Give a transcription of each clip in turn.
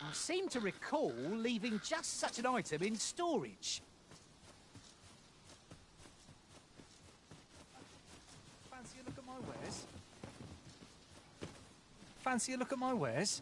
I seem to recall leaving just such an item in storage. Fancy a look at my wares? Fancy a look at my wares?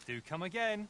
Do come again.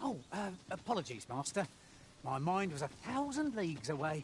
Oh, apologies, Master. My mind was 1,000 leagues away.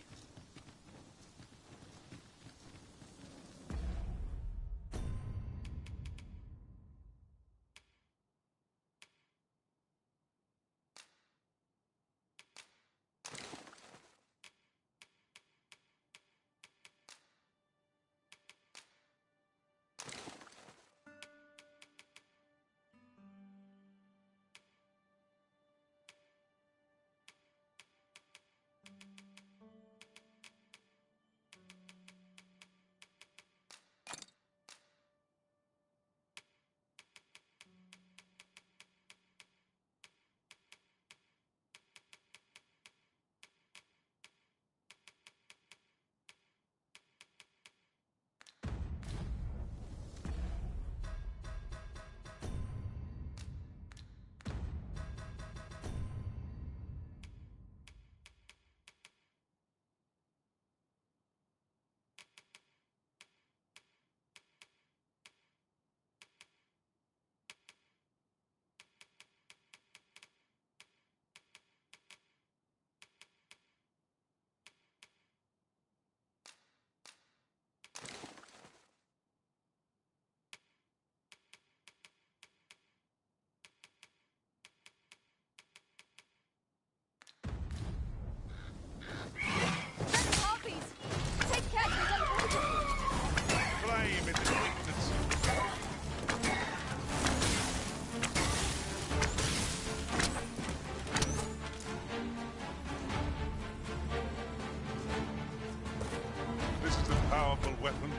Weapon.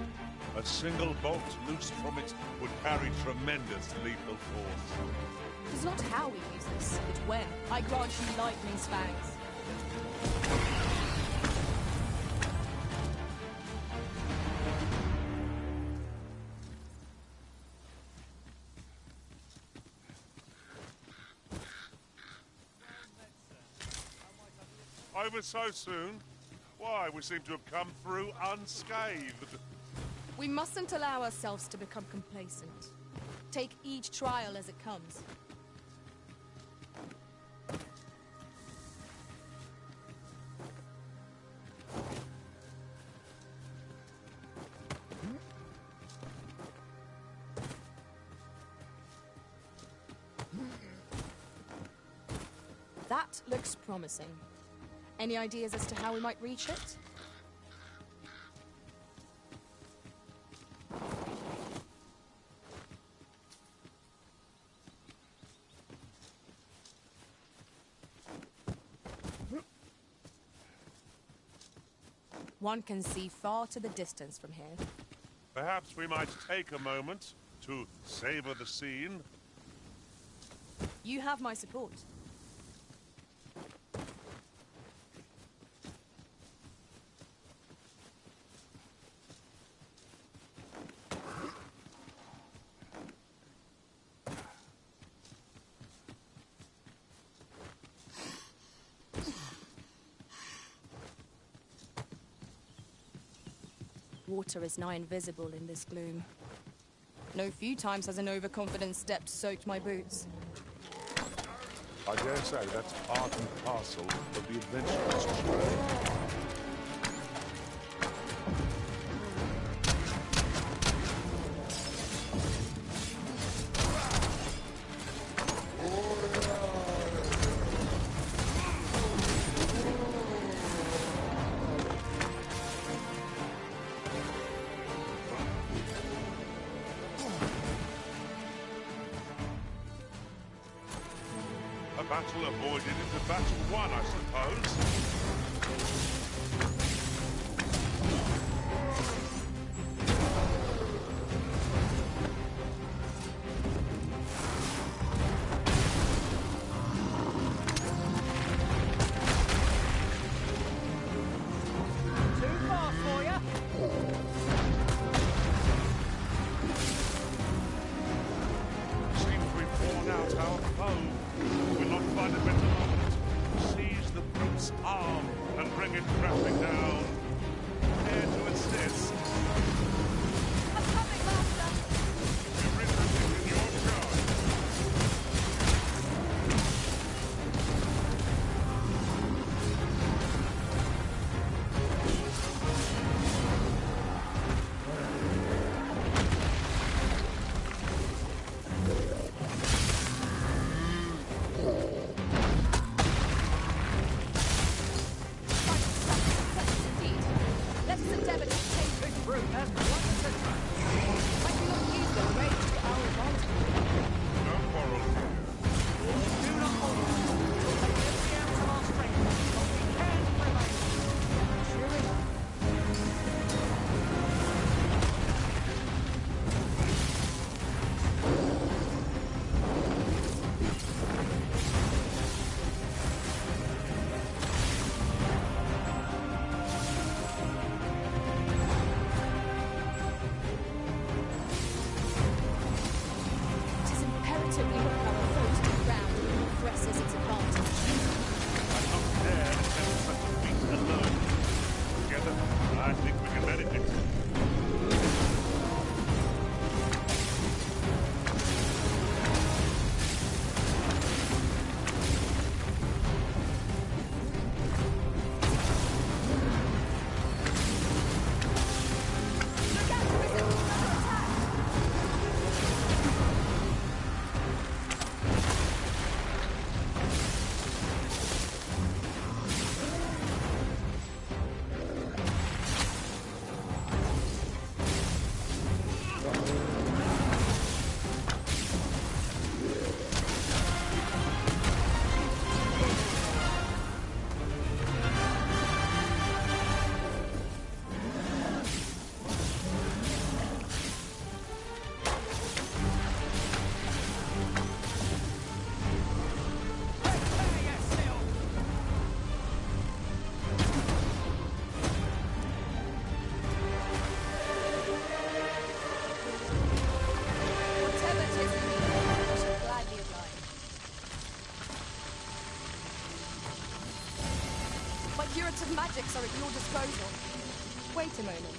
A single bolt loosed from it would carry tremendous lethal force. It's not how we use this, it's when. I grant you lightning's fangs. Over so soon? Why, we seem to have come through unscathed. We mustn't allow ourselves to become complacent. Take each trial as it comes. That looks promising. Any ideas as to how we might reach it? One can see far to the distance from here. Perhaps we might take a moment to savor the scene. You have my support. water is nigh invisible in this gloom. No few times has an overconfident step soaked my boots. I dare say that's part and parcel of the adventurer's journey. A battle avoided is a battle won, I suppose. Too far for ya? Seems we've worn out our foe. We'll not find a better moment. Seize the brute's arm and bring it crashing down. Care to assist? I'm coming, Master! Eurythus is in your charge. Indeed. Let us endeavor to take This brute has quite a sister. might we not use their rage to our advantage? No quarrel here. Do not hold us. We'll take every ounce of our strength, but we can prevail. True enough. It is imperative we hook our foes to the ground and presses its advantage. I'm not dare attempt such a feat alone. Together, I think we can manage it. Look out for resistance under attack! Prepare yourself. Whatever it is you need, I shall gladly oblige. My curative magics are at your disposal. Wait a moment.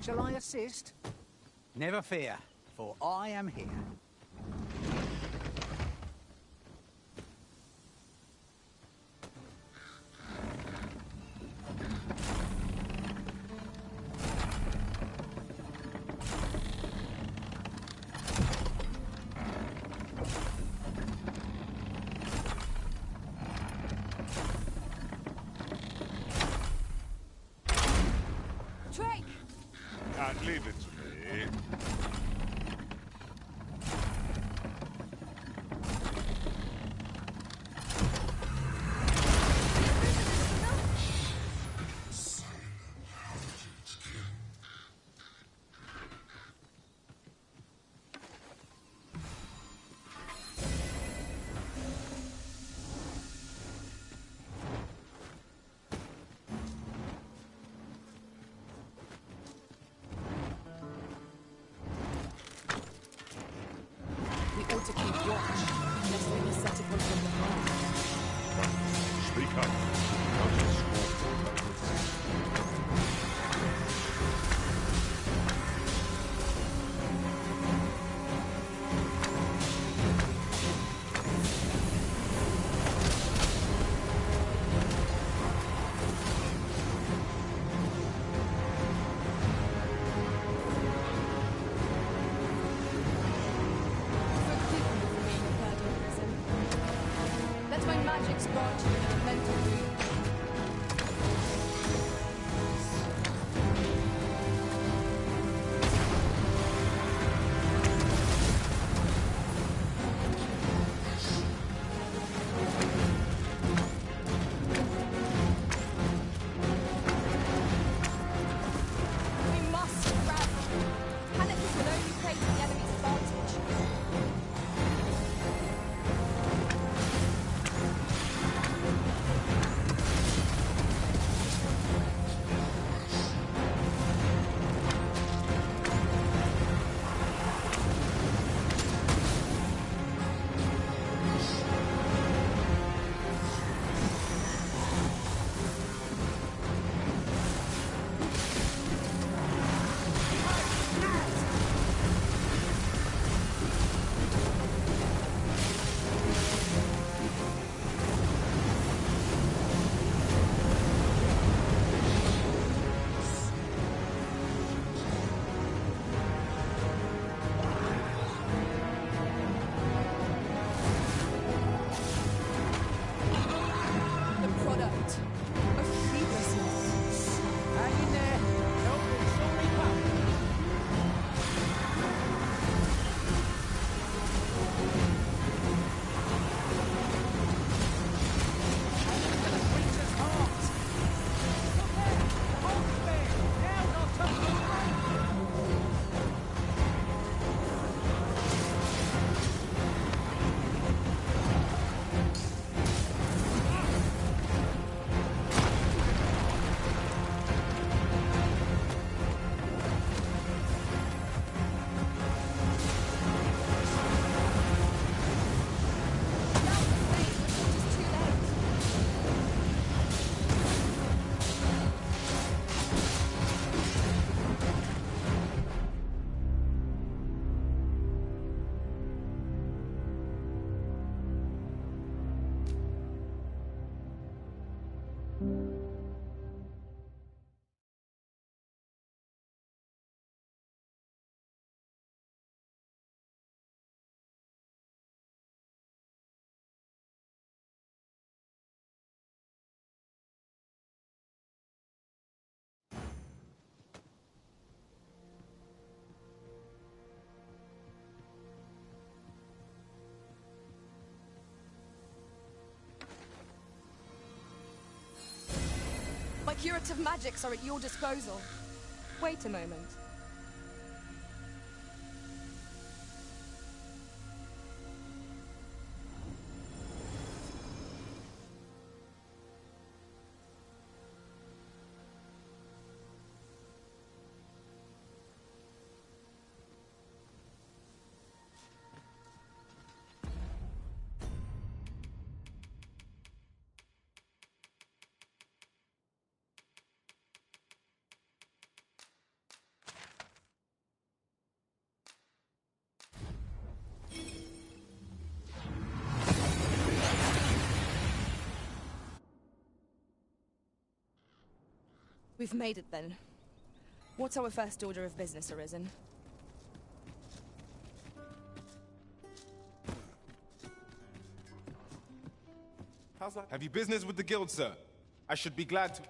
Shall I assist? Never fear, for I am here. Leave it to me. To keep watch, lest we set it on from behind. Speak up. Not a scornful. Let my magic grant you an mental boon. We must rally. Panic will only play to the enemy's advantage. My curative magics are at your disposal. Wait a moment. We've made it then. What's our first order of business, Arisen? How's that? Have you business with the guild, sir? I should be glad to...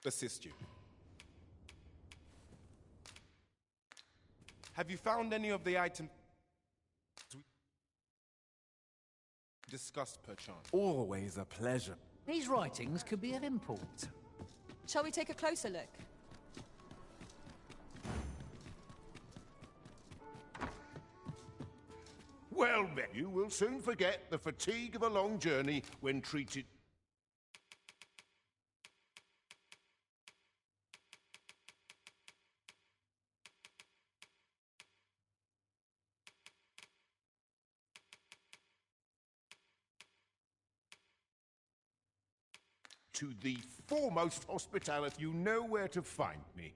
assist you. Have you found any of the items we discussed, perchance? Always a pleasure. These writings could be of import. Shall we take a closer look? Well met. You will soon forget the fatigue of a long journey when treated... to the foremost hospitality. You know where to find me.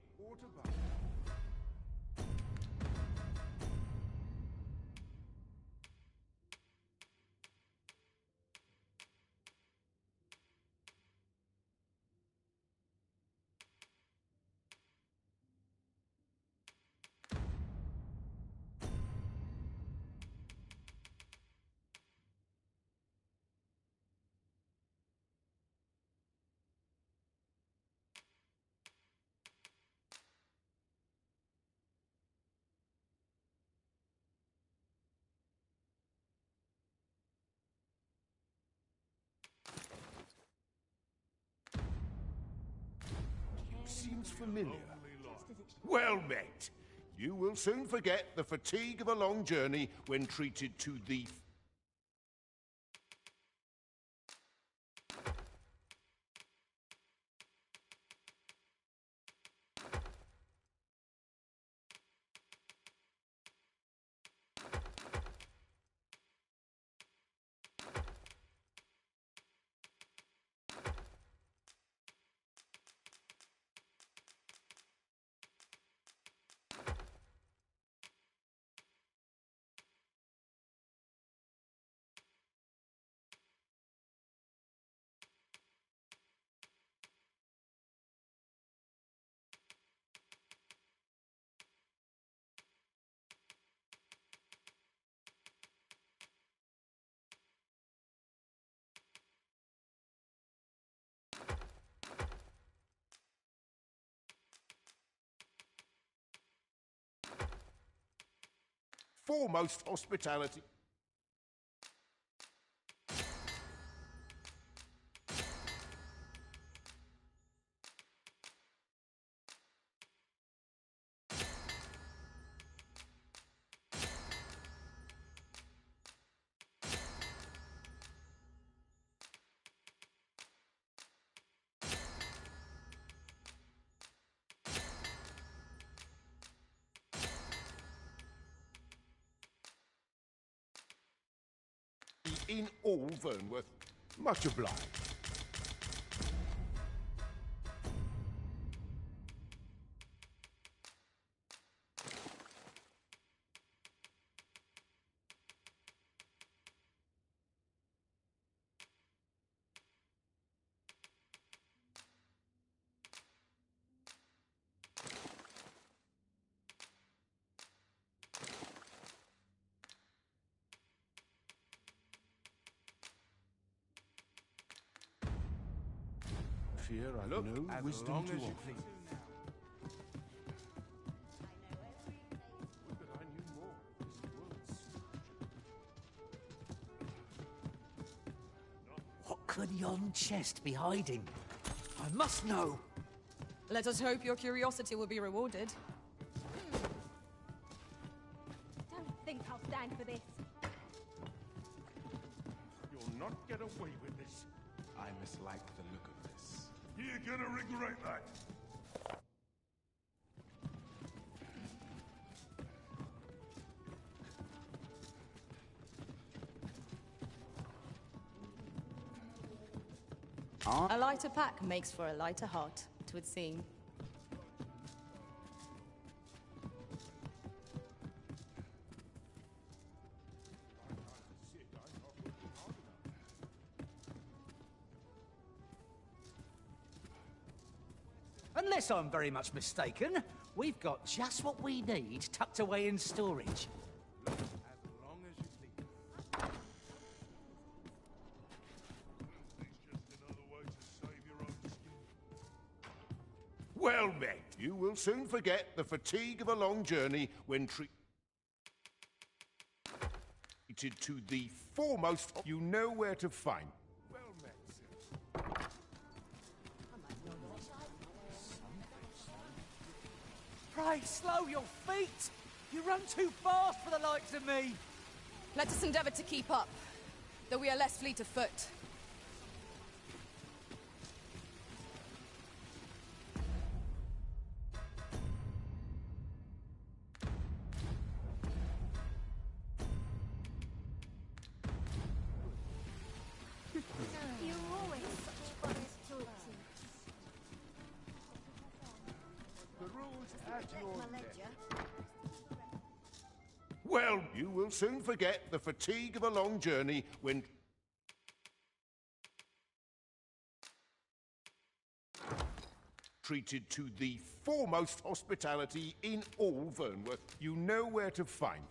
Seems familiar. Well met. You will soon forget the fatigue of a long journey when treated to the... foremost hospitality. In all Vernworth. Much obliged. Fear I Look, no as wisdom long to as you offer. please. What could yon chest be hiding? I must know. Let us hope your curiosity will be rewarded. Don't think I'll stand for this. You'll not get away with this. I mislike the look of this. You're gonna regret that. A lighter pack makes for a lighter heart, 'twould seem. Unless I'm very much mistaken, we've got just what we need tucked away in storage. As long as you please. It's just another way to save your own skin. Well met. You will soon forget the fatigue of a long journey when treated to the foremost. You know where to find. Well met, sir. Pray, slow your feet! You run too fast for the likes of me! Let us endeavor to keep up, though we are less fleet of foot. You're always such fun as talking. The rules at your My neck. ledger. Well, you will soon forget the fatigue of a long journey when treated to the foremost hospitality in all Vernworth. You know where to find.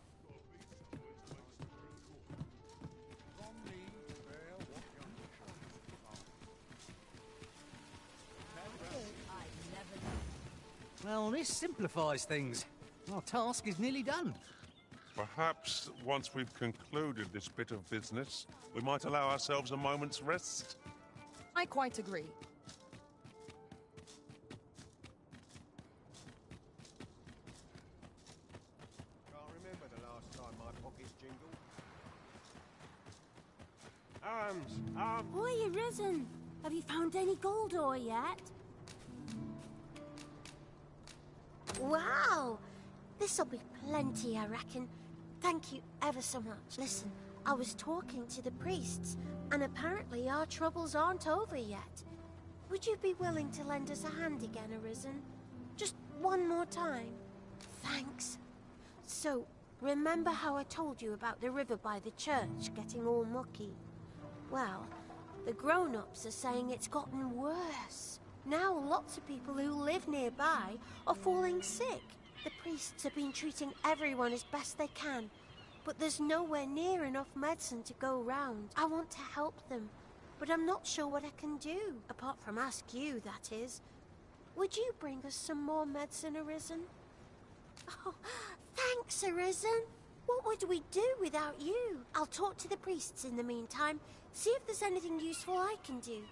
Well, this simplifies things. Our task is nearly done. Perhaps once we've concluded this bit of business, we might allow ourselves a moment's rest. I quite agree. Can't remember the last time my pockets jingled. Oi, Arisen! Have you found any gold ore yet? Wow! This'll be plenty, I reckon. Thank you ever so much. Listen, I was talking to the priests, and apparently our troubles aren't over yet. Would you be willing to lend us a hand again, Arisen? Just one more time? Thanks. So, remember how I told you about the river by the church getting all mucky? Well, the grown-ups are saying it's gotten worse. Now lots of people who live nearby are falling sick. The priests have been treating everyone as best they can, but there's nowhere near enough medicine to go round. I want to help them, but I'm not sure what I can do, apart from ask you, that is. Would you bring us some more medicine, Arisen? Oh, thanks, Arisen. What would we do without you? I'll talk to the priests in the meantime, see if there's anything useful I can do.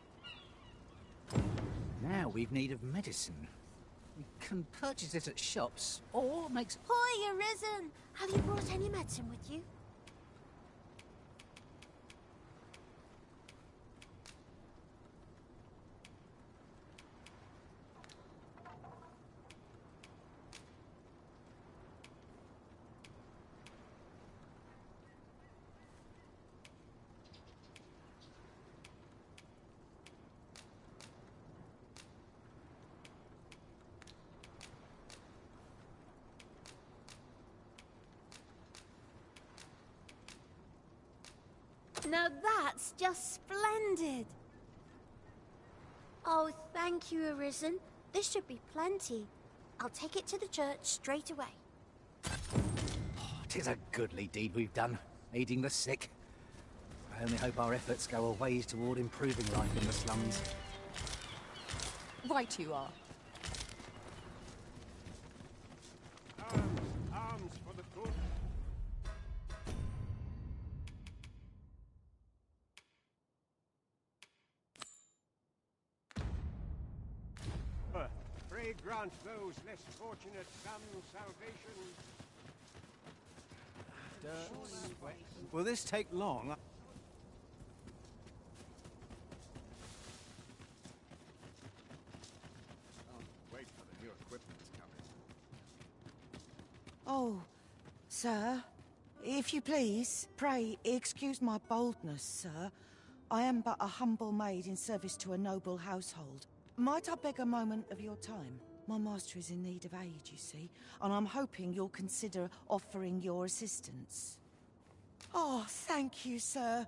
Now we've need of medicine. We can purchase it at shops, or makes... Hoy, Arisen! Have you brought any medicine with you? Now that's just splendid! Oh, thank you, Arisen. This should be plenty. I'll take it to the church straight away. Tis a goodly deed we've done, aiding the sick. I only hope our efforts go a ways toward improving life in the slums. Right you are. Arms for the good. Pray grant those less fortunate some salvation. Will this take long? Wait for the new equipment to come in. Oh, sir, if you please, pray excuse my boldness, sir. I am but a humble maid in service to a noble household. Might I beg a moment of your time? My master is in need of aid, you see, and I'm hoping you'll consider offering your assistance. Oh, thank you, sir.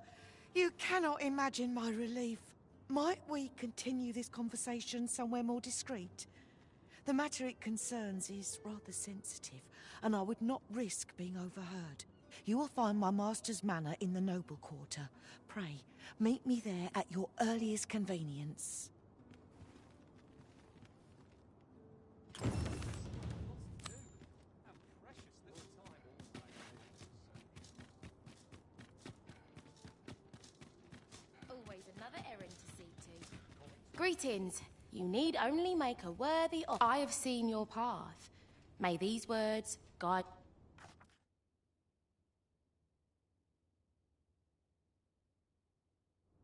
You cannot imagine my relief. Might we continue this conversation somewhere more discreet? The matter it concerns is rather sensitive, and I would not risk being overheard. You will find my master's manor in the noble quarter. Pray, meet me there at your earliest convenience. Always another errand to see to. Greetings. You need only make a worthy offer. I have seen your path. May these words guide...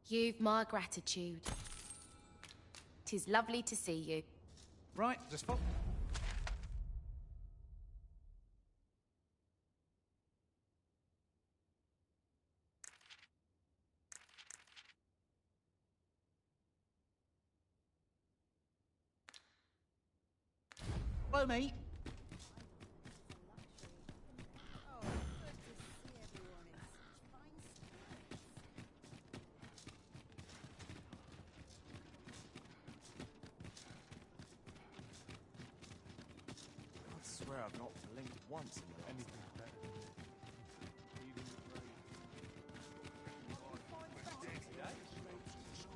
You've my gratitude. 'Tis lovely to see you. Right, just follow. Follow me. I swear I've not blinked once in the anything better.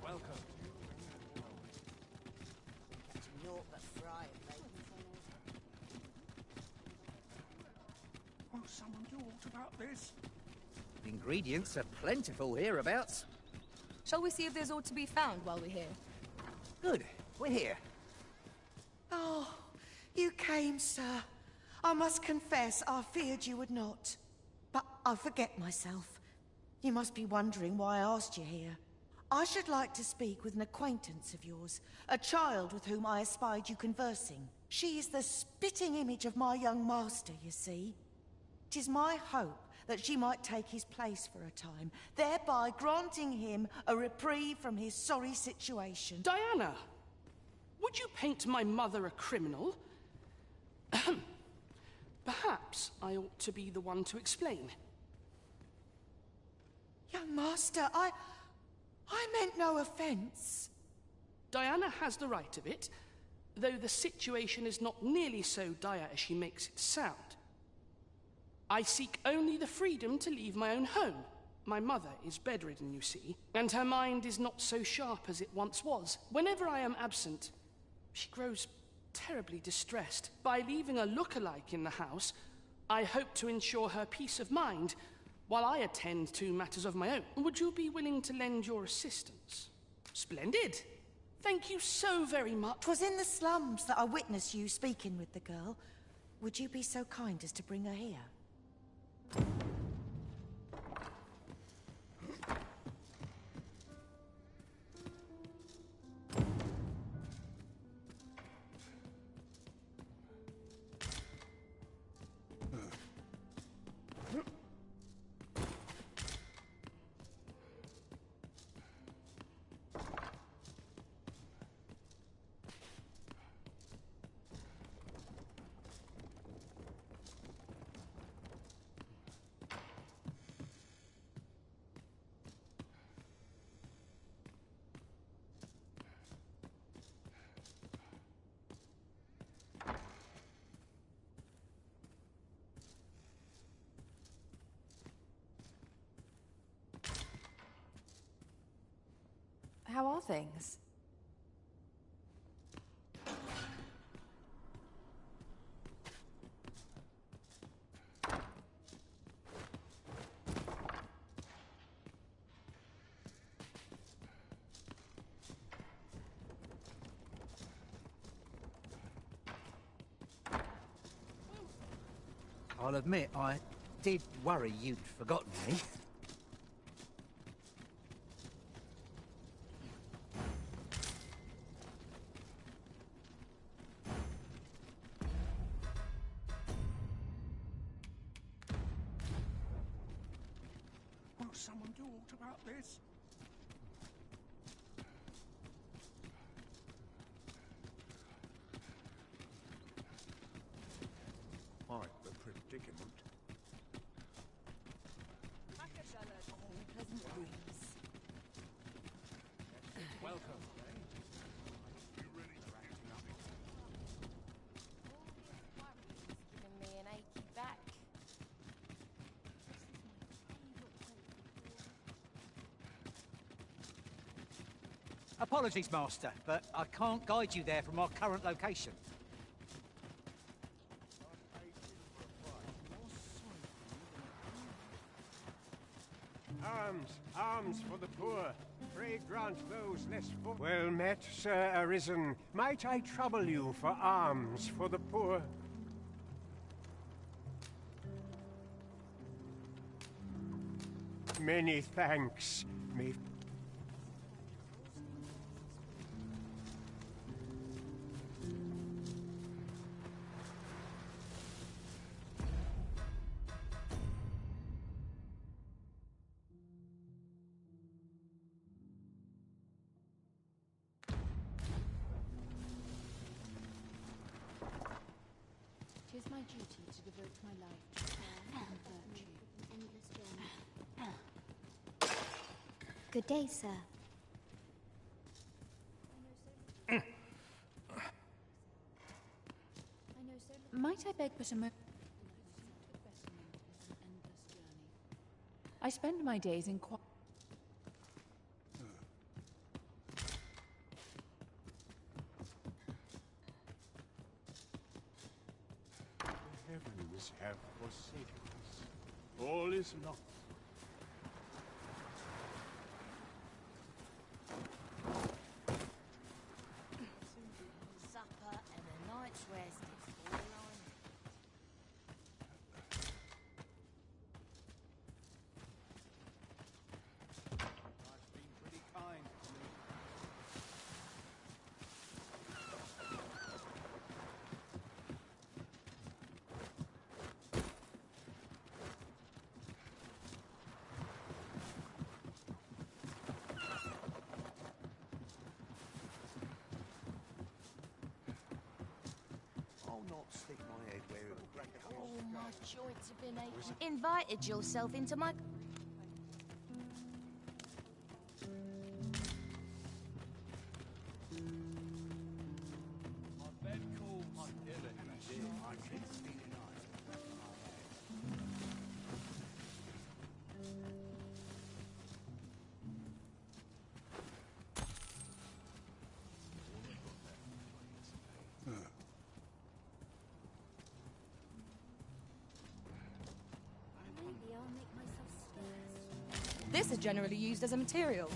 Welcome. Won't someone do aught about this? Ingredients are plentiful hereabouts. Shall we see if there's aught to be found while we're here? Good, we're here. Oh, you came, sir. I must confess, I feared you would not. But I forget myself. You must be wondering why I asked you here. I should like to speak with an acquaintance of yours, a child with whom I espied you conversing. She is the spitting image of my young master, you see. 'Tis my hope that she might take his place for a time, thereby granting him a reprieve from his sorry situation. Diana! Would you paint my mother a criminal? Ahem. Perhaps I ought to be the one to explain. Young master, I meant no offense. Diana has the right of it, though the situation is not nearly so dire as she makes it sound. I seek only the freedom to leave my own home. My mother is bedridden, you see, and her mind is not so sharp as it once was. Whenever I am absent, she grows terribly distressed. By leaving a look-alike in the house, I hope to ensure her peace of mind while I attend to matters of my own. Would you be willing to lend your assistance? Splendid. Thank you so very much. 'Twas in the slums that I witnessed you speaking with the girl. Would you be so kind as to bring her here? How are things? I'll admit, I did worry you'd forgotten me. Will someone do aught about this? Quite the predicament. Welcome. Giving me an achy back. Apologies, Master, but I can't guide you there from our current location. Arms, arms for the poor. Pray grant those less for... Well met, Sir Arisen. Might I trouble you for alms for the poor? Many thanks. May... It is my duty to devote my life to prayer and virtue. Good day, sir. Might I beg but a moment? I spend my days in quiet. The heavens have forsaken us. All is lost. Supper and a night's rest is all I need. I've been pretty kind to me. I'll not stick my head where it'll break. Oh, my joints have been aching. Invited yourself into my... generally used as a material.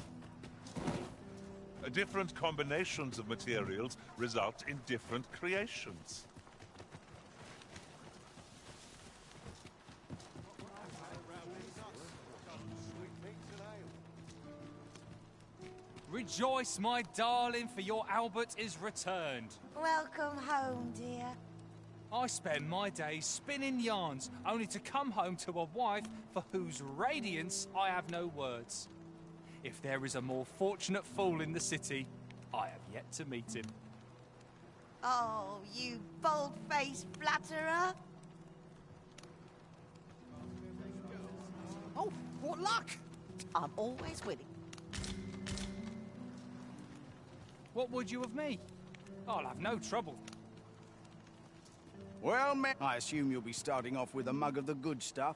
Different combinations of materials result in different creations. Rejoice, my darling, for your Albert is returned. Welcome home, dear. I spend my days spinning yarns, only to come home to a wife for whose radiance I have no words. If there is a more fortunate fool in the city, I have yet to meet him. Oh, you bold-faced flatterer. Oh, what luck! I'm always winning. What would you of me? I'll have no trouble. Well, man, I assume you'll be starting off with a mug of the good stuff.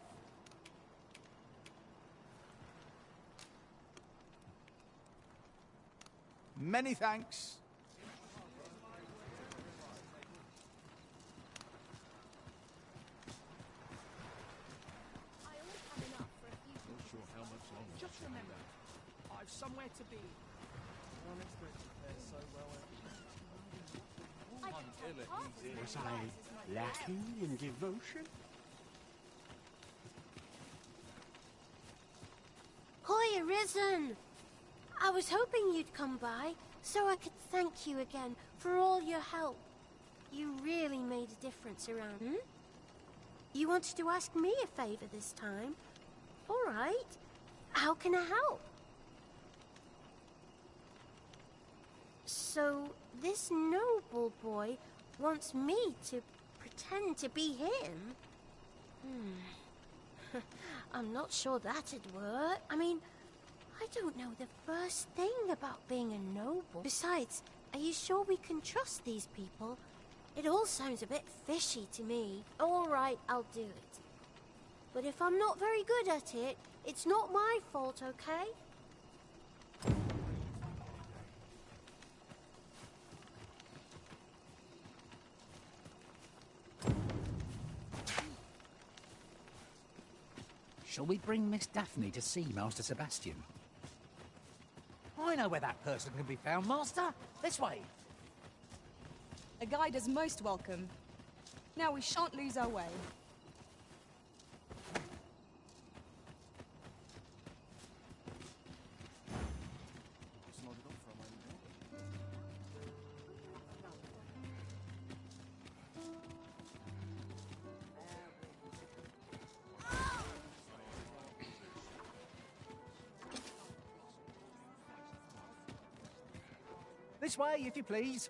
Many thanks. Just remember, I've somewhere to be. Was I lacking in devotion? Hoy, Arisen! I was hoping you'd come by, so I could thank you again for all your help. You really made a difference around, You wanted to ask me a favor this time? All right. How can I help? So, this noble boy wants me to pretend to be him? I'm not sure that'd work. I mean, I don't know the first thing about being a noble. Besides, are you sure we can trust these people? It all sounds a bit fishy to me. All right, I'll do it. But if I'm not very good at it, it's not my fault, okay? Shall we bring Miss Daphne to see Master Sebastian? I know where that person can be found, Master. This way. A guide is most welcome. Now we shan't lose our way. This way, if you please.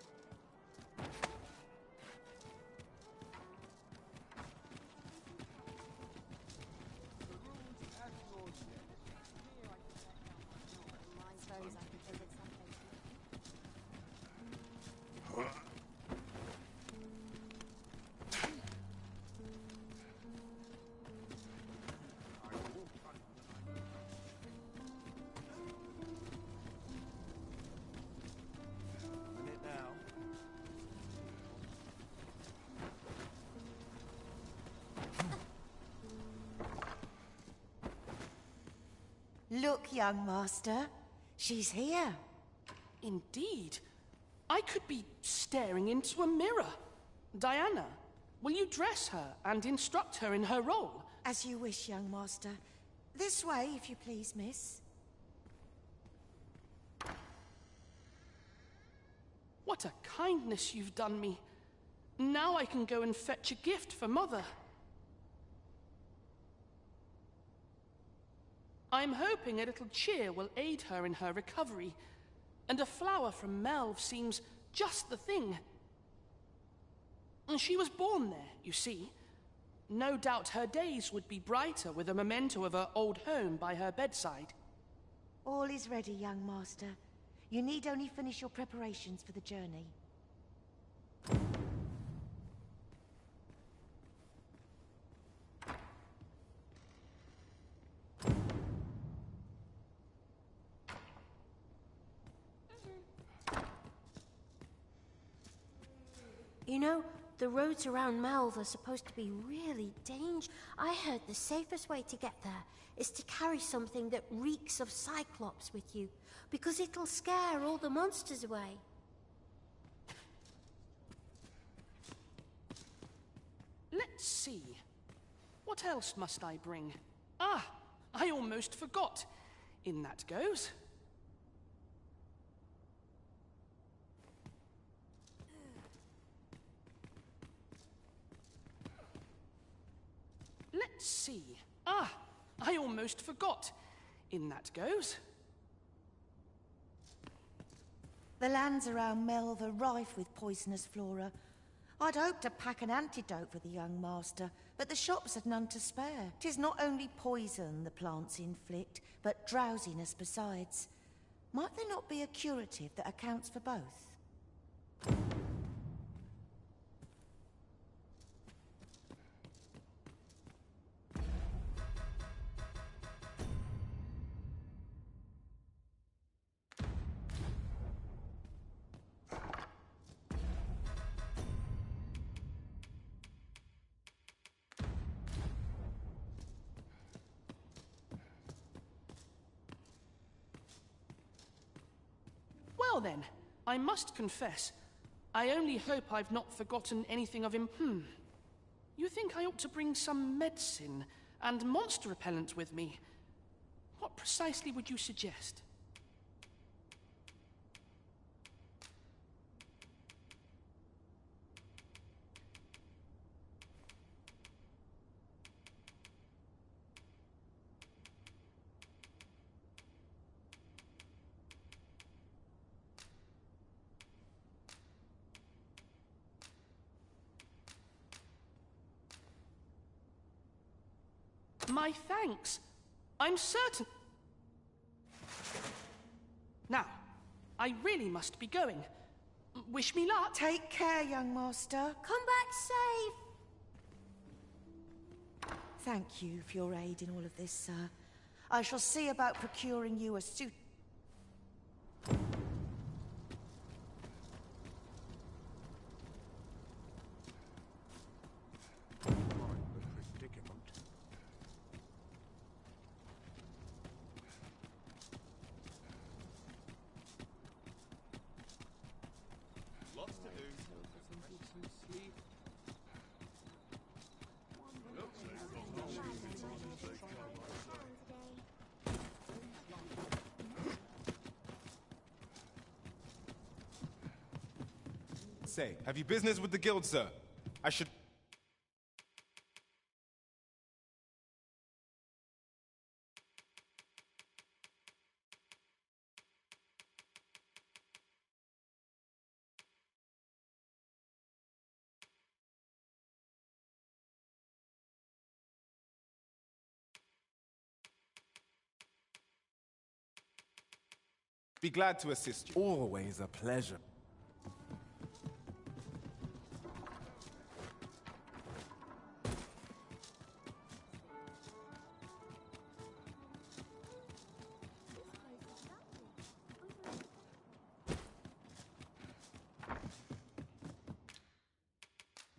Look, young master. She's here. Indeed. I could be staring into a mirror. Diana, will you dress her and instruct her in her role? As you wish, young master. This way, if you please, miss. What a kindness you've done me. Now I can go and fetch a gift for Mother. I'm hoping a little cheer will aid her in her recovery, and a flower from Melve seems just the thing. And she was born there, you see. No doubt her days would be brighter with a memento of her old home by her bedside. All is ready, young master. You need only finish your preparations for the journey. You know, The roads around Melve are supposed to be really dangerous. I heard the safest way to get there is to carry something that reeks of Cyclops with you, because it'll scare all the monsters away. Let's see. What else must I bring? Ah, I almost forgot. In that goes. Let's see. Ah, I almost forgot. In that goes. The lands around Melve are rife with poisonous flora. I'd hoped to pack an antidote for the young master, but the shops had none to spare. 'Tis not only poison the plants inflict, but drowsiness besides. Might there not be a curative that accounts for both? Well then, I must confess, I only hope I've not forgotten anything of him. You think I ought to bring some medicine and monster repellent with me? What precisely would you suggest? My thanks. I'm certain. Now, I really must be going. Wish me luck. Take care, young master. Come back safe. Thank you for your aid in all of this, sir. I shall see about procuring you a suit. Say, have you business with the guild, sir? I should... be glad to assist you. Always a pleasure.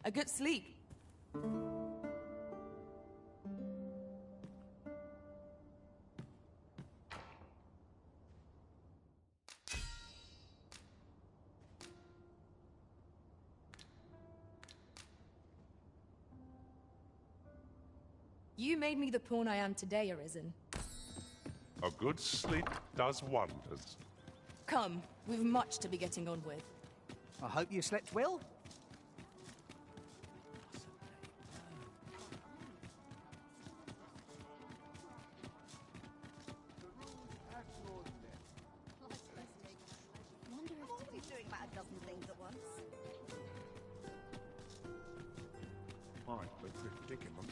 A good sleep. You made me the pawn I am today, Arisen. A good sleep does wonders. Come, we've much to be getting on with. I hope you slept well. Quite the predicament.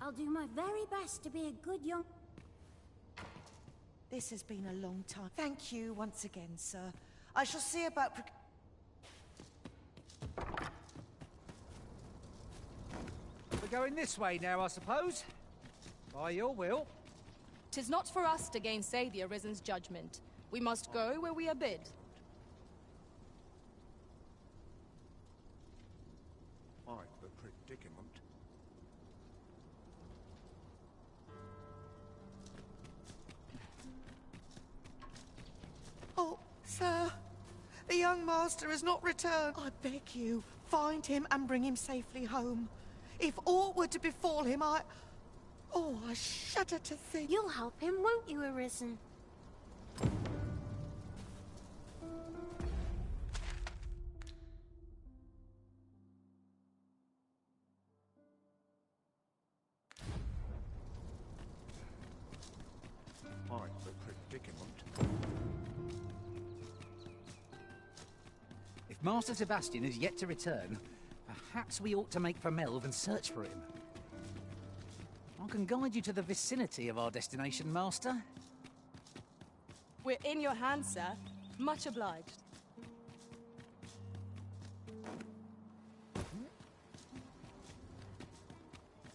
I'll do my very best to be a good young... This has been a long time. Thank you once again, sir. I shall see about... We're going this way now, I suppose. By your will. 'Tis not for us to gainsay the Arisen's judgment. We must go where we are bid. Quite the predicament. Oh, sir, the young master has not returned. I beg you, find him and bring him safely home. If aught were to befall him, Oh, I shudder to think. You'll help him, won't you, Arisen? Quite the predicament. If Master Sebastian is yet to return, perhaps we ought to make for Melve and search for him. I can guide you to the vicinity of our destination, Master. We're in your hands, sir. Much obliged.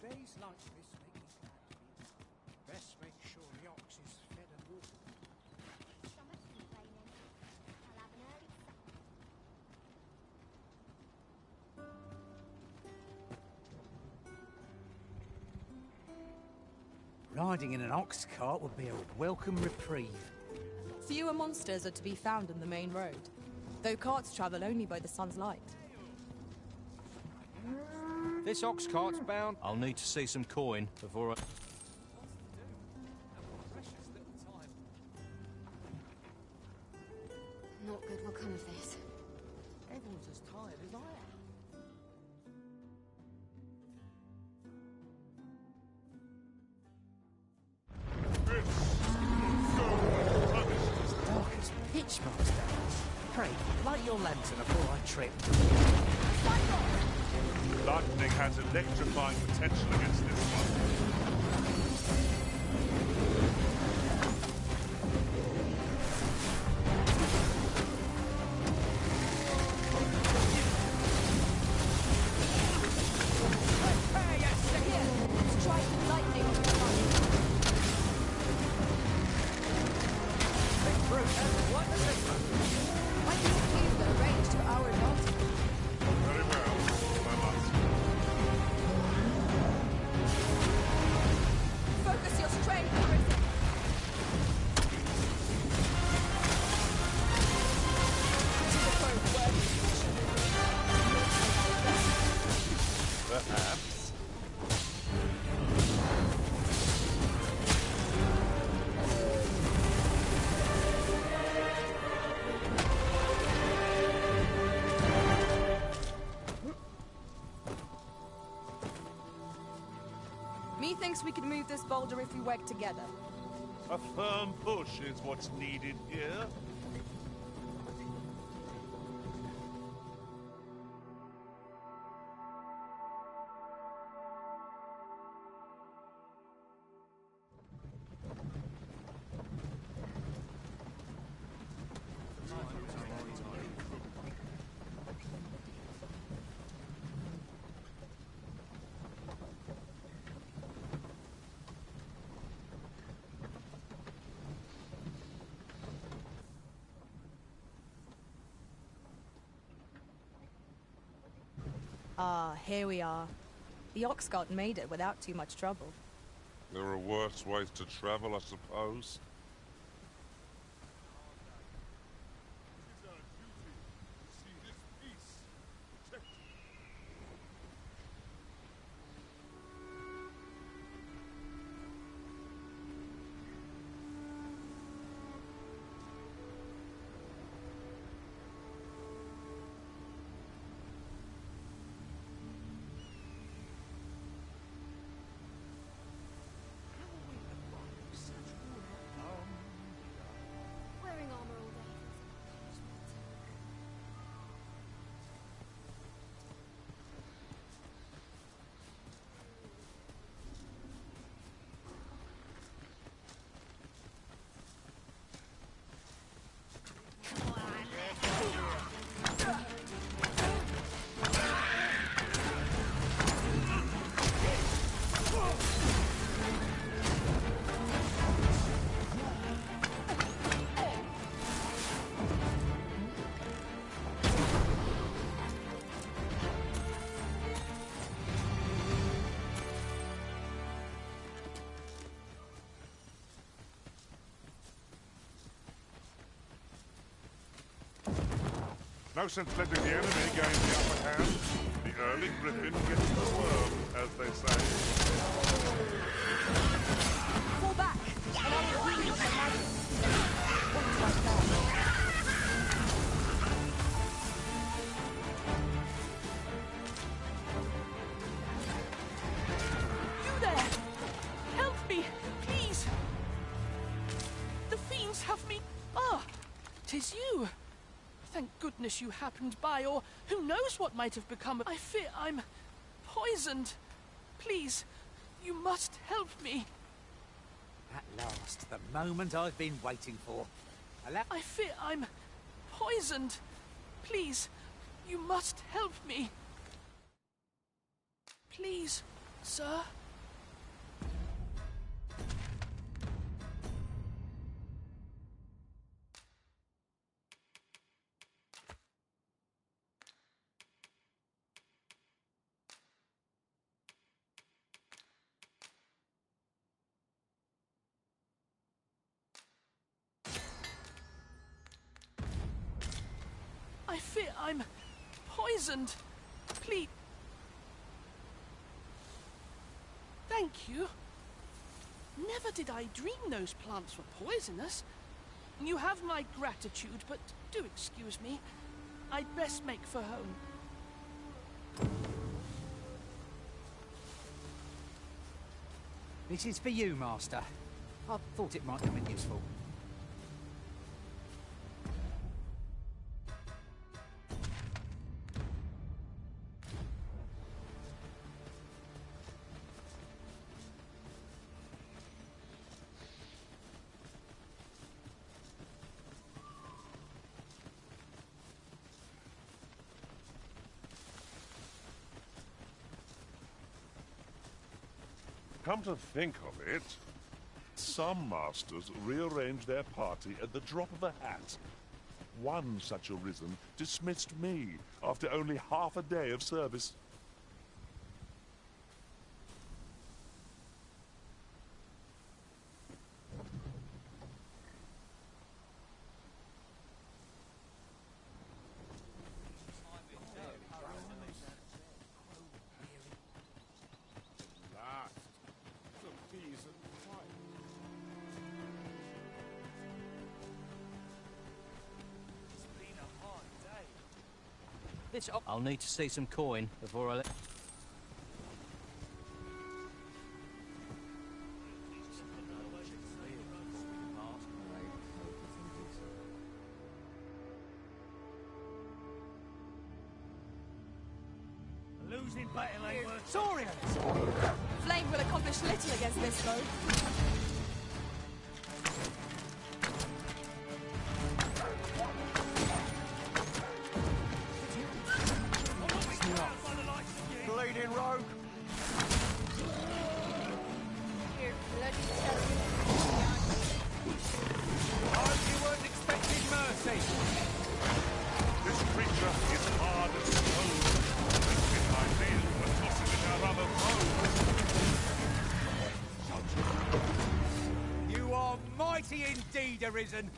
Days like this make me glad to be. Best make sure the ox is fed and watered. Summer's been raining. I'll have an early supper. Riding in an ox cart would be a welcome reprieve. Fewer monsters are to be found in the main road, though carts travel only by the sun's light. This ox cart's bound. I'll need to see some coin before I... Not good will come of this. Everyone's as tired as I am. Dark as pitch, Master. Pray, light your lantern before I trip. Lightning has electrifying potential against this one. Strike lightning on your body. I can use the range to our advantage. Very well. I must. Focus your strength, Arisen. To the foe, worthy. Perhaps. Methinks we can move this boulder if we work together. A firm push is what's needed here. Ah, here we are. The ox cart made it without too much trouble. There are worse ways to travel, I suppose. No sense letting the enemy gain the upper hand. The early griffin gets the worm, as they say. Fall back, and I will read my magic. What's like that? You there! Help me, please! The fiends have me. Ah, 'tis you. Thank goodness you happened by, or who knows what might have become of... I fear I'm poisoned. Please, you must help me. At last, the moment I've been waiting for. I fear I'm poisoned. Please, you must help me. Please, sir. I fear I'm poisoned. Please. Thank you. Never did I dream those plants were poisonous. You have my gratitude, but do excuse me. I'd best make for home. This is for you, Master. I thought it might come in useful. Come to think of it, some masters rearrange their party at the drop of a hat. One such arisen dismissed me after only half a day of service. I'll need to see some coin before I let... Losing battle ain't worth... Saurians! Flame will accomplish little against this foe. Bleeding rogue. You bloody terrible. You weren't expecting mercy! This creature is hard as stone. Thinking I feel when tossing in our other foe. You are mighty indeed, Arisen!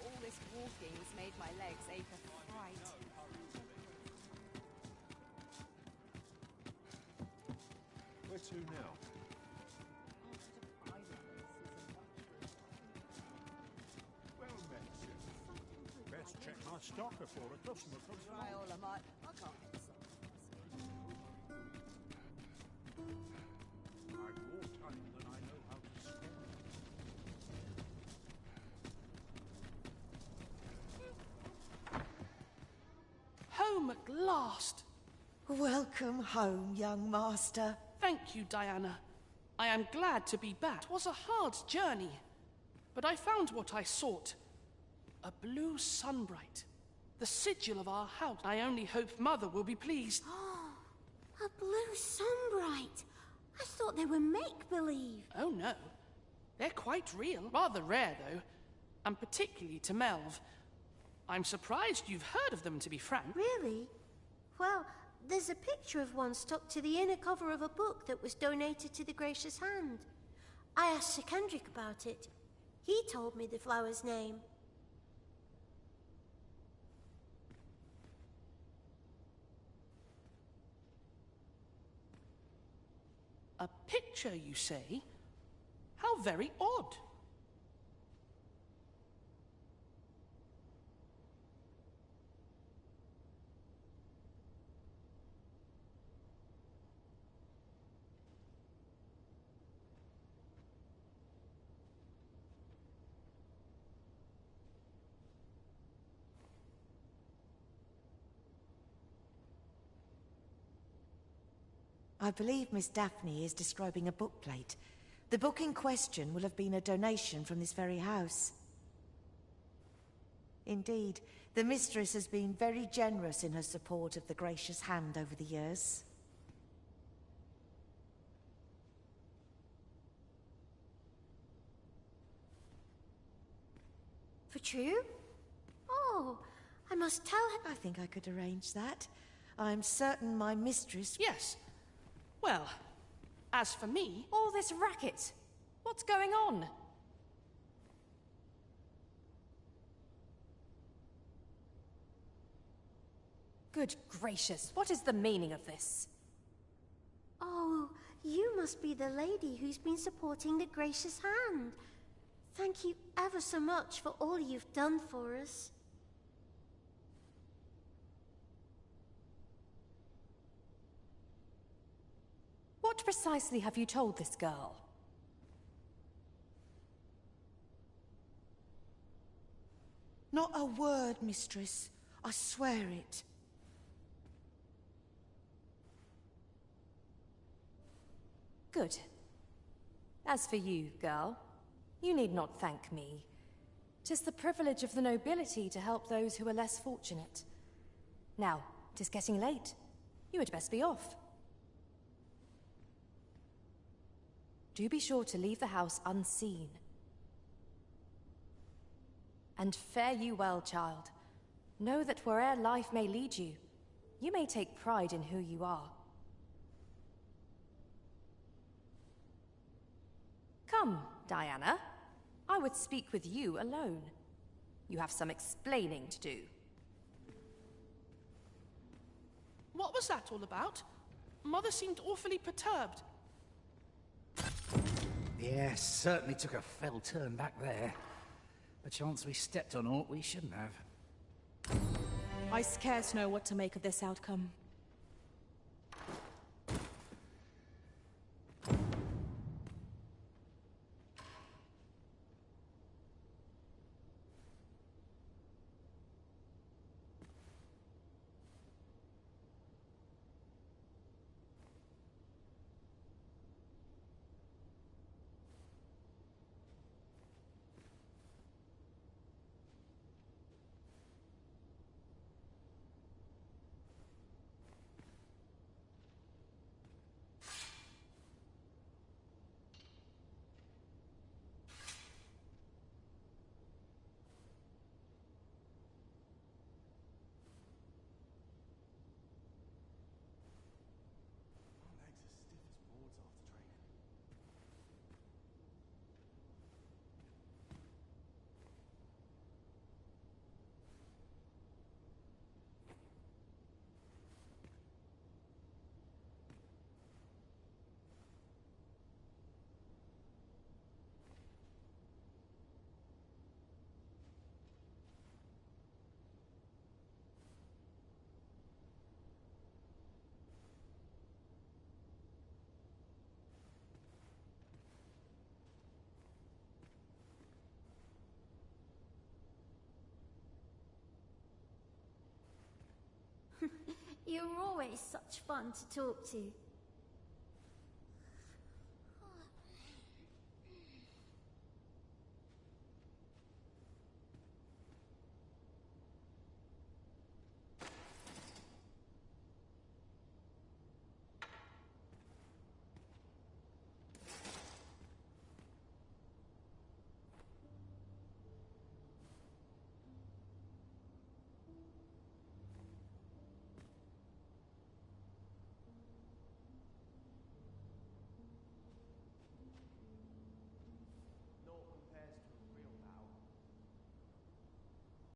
All this walking has made my legs ache of fright. Where to now? Well met, sir. Best check my stock before a customer comes Try all I might. I can't get some. I've more time than I know how to spend. Home at last. Welcome home, young master. Thank you, Diana. I am glad to be back. It was a hard journey, but I found what I sought. A blue sunbright The sigil of our house. I only hope Mother will be pleased. A blue sunbright. I thought they were make-believe. Oh, no. They're quite real. Rather rare, though. And particularly to Melv. I'm surprised you've heard of them, to be frank. Really? Well, there's a picture of one stuck to the inner cover of a book that was donated to the Gracious Hand. I asked Sir Kendrick about it. He told me the flower's name. A picture, you say? How very odd. I believe Miss Daphne is describing a bookplate. The book in question will have been a donation from this very house. Indeed, the mistress has been very generous in her support of the Gracious Hand over the years. For true? Oh, I must tell her. I think I could arrange that. I'm certain my mistress... Yes. Well, as for me... All this racket. What's going on? Good gracious, what is the meaning of this? Oh, you must be the lady who's been supporting the Gracious Hand. Thank you ever so much for all you've done for us. What precisely have you told this girl? Not a word, mistress. I swear it. Good. As for you, girl, you need not thank me. 'Tis the privilege of the nobility to help those who are less fortunate. Now, 'tis getting late. You had best be off. Do be sure to leave the house unseen. And fare you well, child. Know that where'er life may lead you, you may take pride in who you are. Come, Diana. I would speak with you alone. You have some explaining to do. What was that all about? Mother seemed awfully perturbed. Yes, certainly took a fell turn back there. Perchance we stepped on aught we shouldn't have. I scarce know what to make of this outcome. You're always such fun to talk to.